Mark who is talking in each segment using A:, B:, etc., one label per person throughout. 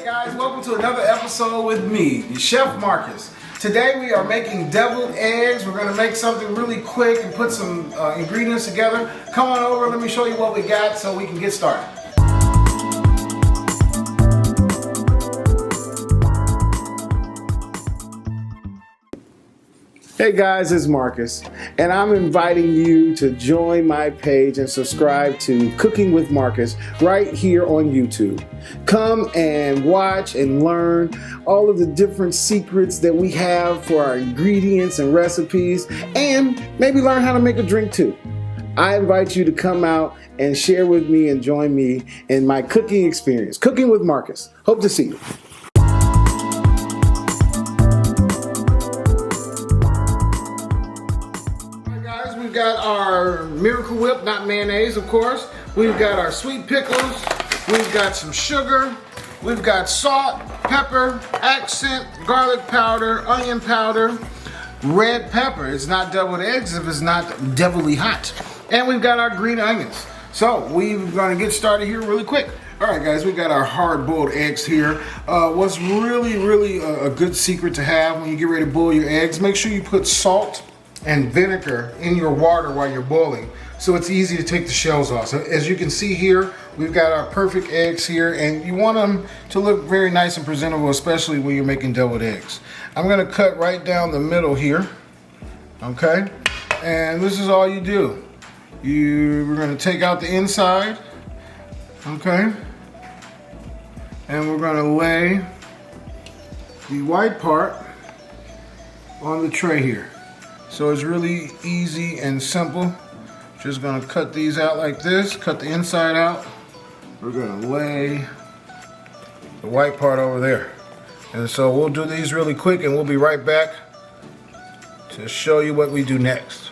A: Hey guys, welcome to another episode with me, the Chef Marcus. Today we are making deviled eggs. We're going to make something really quick and put some ingredients together. Come on over, let me show you what we got so we can get started. Hey guys, it's Marcus, and I'm inviting you to join my page and subscribe to Cooking with Marcus right here on YouTube. Come and watch and learn all of the different secrets that we have for our ingredients and recipes, and maybe learn how to make a drink too. I invite you to come out and share with me and join me in my cooking experience. Cooking with Marcus. Hope to see you. We've got our Miracle Whip, not mayonnaise, of course. We've got our sweet pickles. We've got some sugar. We've got salt, pepper, accent, garlic powder, onion powder, red pepper. It's not deviled eggs if it's not devilly hot. And we've got our green onions. So we're going to get started here really quick. All right, guys, we got our hard-boiled eggs here. What's really a good secret to have when you get ready to boil your eggs, make sure you put salt and vinegar in your water while you're boiling, so it's easy to take the shells off. So as you can see here, we've got our perfect eggs here, and you want them to look very nice and presentable, especially when you're making deviled eggs. I'm gonna cut right down the middle here, okay? And this is all you do. We're gonna take out the inside, okay? And we're gonna lay the white part on the tray here. So it's really easy and simple. Just gonna cut these out like this, cut the inside out. We're gonna lay the white part over there. And so we'll do these really quick and we'll be right back to show you what we do next.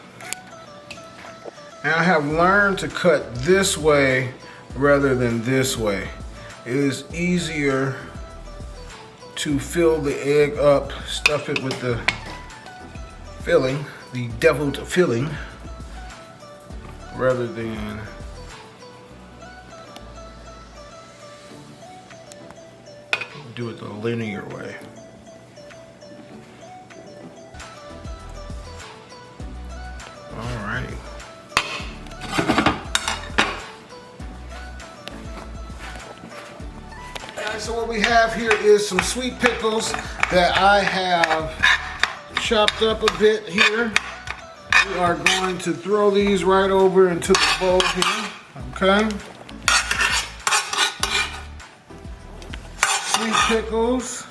A: And I have learned to cut this way rather than this way. It is easier to fill the egg up, stuff it with the filling, the deviled filling, rather than do it the linear way. Alrighty. Alright, so what we have here is some sweet pickles that I have chopped up a bit here. We are going to throw these right over into the bowl here, okay? Sweet pickles.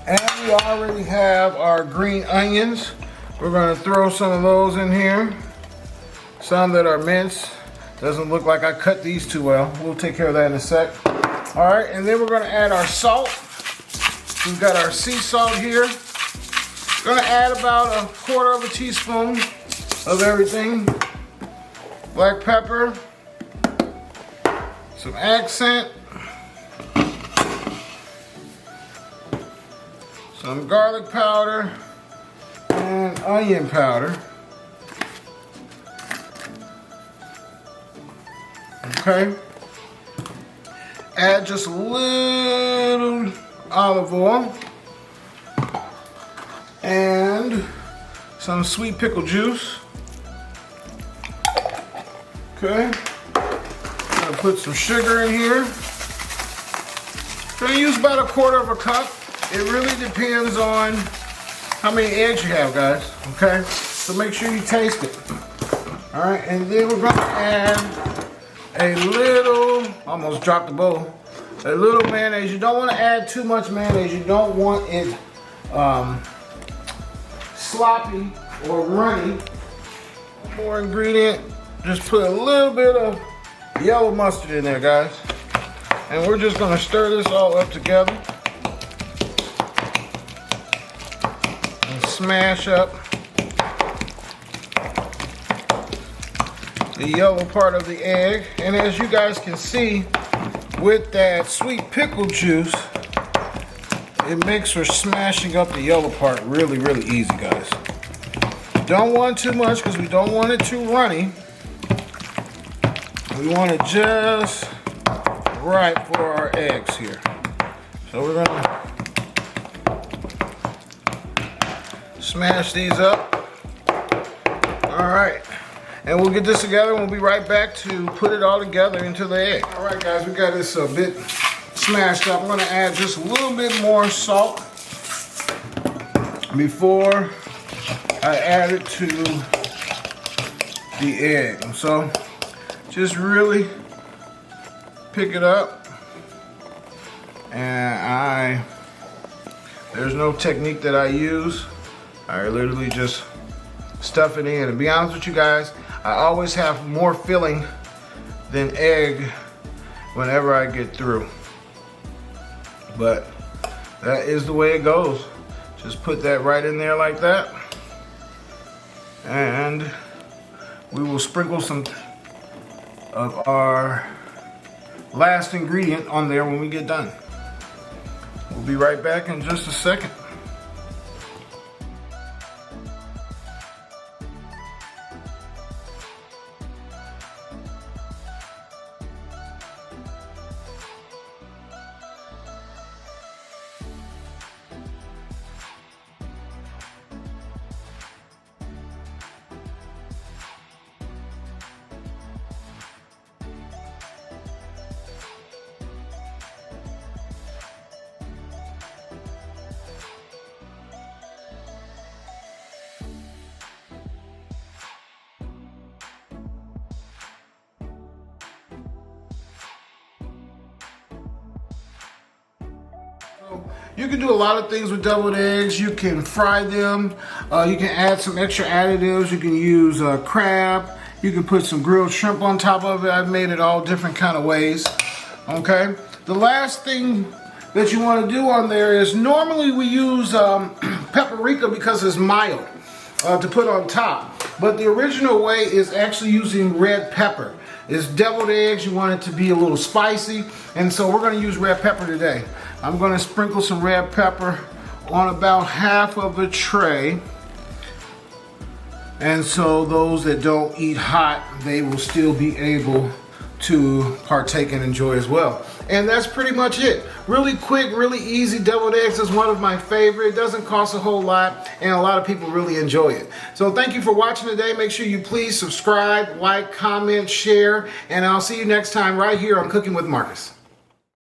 A: And we already have our green onions. We're going to throw some of those in here. Some that are minced. Doesn't look like I cut these too well. We'll take care of that in a sec. All right, and then we're going to add our salt. We've got our sea salt here. Gonna add about 1/4 teaspoon of everything. Black pepper, some accent, some garlic powder, and onion powder. Okay. Add just a little olive oil. And some sweet pickle juice. Okay. Gonna put some sugar in here. Gonna use about 1/4 cup. It really depends on how many eggs you have, guys. Okay. So make sure you taste it. All right. And then we're gonna add a little. Almost dropped the bowl. A little mayonnaise. You don't want to add too much mayonnaise. You don't want it sloppy or runny. More ingredient, just put a little bit of yellow mustard in there, guys. And we're just gonna stir this all up together and smash up the yellow part of the egg. And as you guys can see, with that sweet pickle juice, it makes for smashing up the yellow part really easy, guys. Don't want too much because we don't want it too runny. We want it just right for our eggs here. So we're gonna smash these up. All right, and we'll get this together and we'll be right back to put it all together into the egg. All right guys, we got this a bit smashed up. I'm gonna add just a little bit more salt before I add it to the egg. So just really pick it up, and there's no technique that I use. I literally just stuff it in. And to be honest with you guys, I always have more filling than egg whenever I get through. But that is the way it goes. Just put that right in there like that. And we will sprinkle some of our last ingredient on there when we get done. We'll be right back in just a second. You can do a lot of things with deviled eggs. You can fry them. You can add some extra additives. You can use crab. You can put some grilled shrimp on top of it. I've made it all different kind of ways. Okay. The last thing that you want to do on there is normally we use paprika because it's mild to put on top. But the original way is actually using red pepper. It's deviled eggs. You want it to be a little spicy. And so we're going to use red pepper today. I'm going to sprinkle some red pepper on about half of a tray. And so those that don't eat hot, they will still be able to partake and enjoy as well. And that's pretty much it. Really quick, really easy. Deviled eggs is one of my favorite. It doesn't cost a whole lot, and a lot of people really enjoy it. So thank you for watching today. Make sure you please subscribe, like, comment, share, and I'll see you next time right here on Cooking with Marcus.